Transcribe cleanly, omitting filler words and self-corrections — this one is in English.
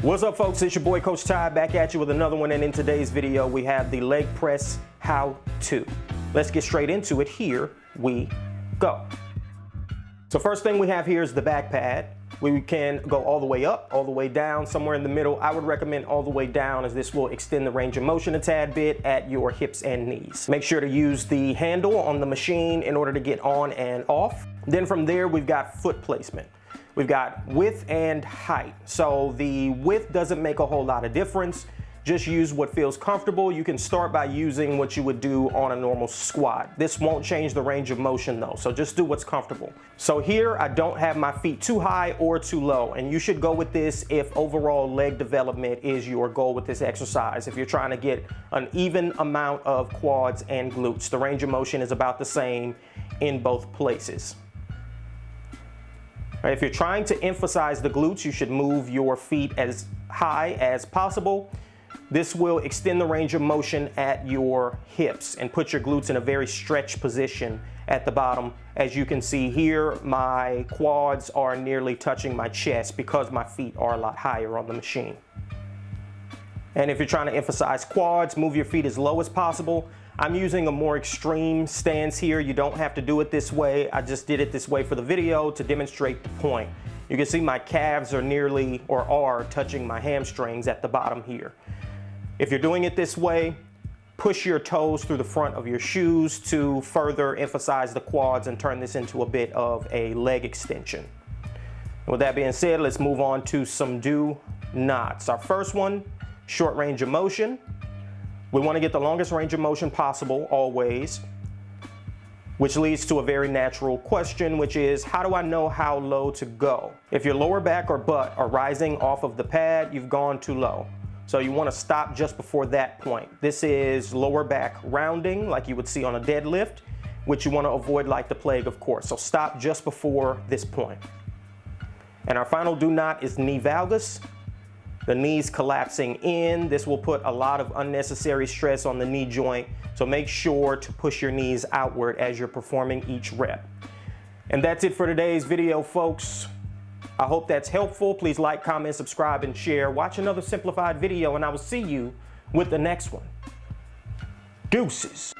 What's up, folks? It's your boy Coach Ty back at you with another one, and in today's video we have the leg press how-to. Let's get straight into it. Here we go. So first thing we have here is the back pad. We can go all the way up, all the way down, somewhere in the middle. I would recommend all the way down, as this will extend the range of motion a tad bit at your hips and knees. Make sure to use the handle on the machine in order to get on and off. Then from there we've got foot placement. We've got width and height. So the width doesn't make a whole lot of difference. Just use what feels comfortable. You can start by using what you would do on a normal squat. This won't change the range of motion though, so just do what's comfortable. So here I don't have my feet too high or too low, and you should go with this if overall leg development is your goal with this exercise. If you're trying to get an even amount of quads and glutes, the range of motion is about the same in both places. If you're trying to emphasize the glutes, you should move your feet as high as possible. This will extend the range of motion at your hips and put your glutes in a very stretched position at the bottom. As you can see here, my quads are nearly touching my chest because my feet are a lot higher on the machine. And if you're trying to emphasize quads, move your feet as low as possible. I'm using a more extreme stance here. You don't have to do it this way. I just did it this way for the video to demonstrate the point. You can see my calves are nearly, or are, touching my hamstrings at the bottom here. If you're doing it this way, push your toes through the front of your shoes to further emphasize the quads and turn this into a bit of a leg extension. With that being said, let's move on to some do nots. Our first one, short range of motion. We want to get the longest range of motion possible, always, which leads to a very natural question, which is, how do I know how low to go? If your lower back or butt are rising off of the pad, you've gone too low. So you want to stop just before that point. This is lower back rounding, like you would see on a deadlift, which you want to avoid like the plague, of course. So stop just before this point. And our final do not is knee valgus. The knees collapsing in. This will put a lot of unnecessary stress on the knee joint, so make sure to push your knees outward as you're performing each rep. And that's it for today's video, folks. I hope that's helpful. Please like, comment, subscribe, and share. Watch another simplified video, and I will see you with the next one. Deuces.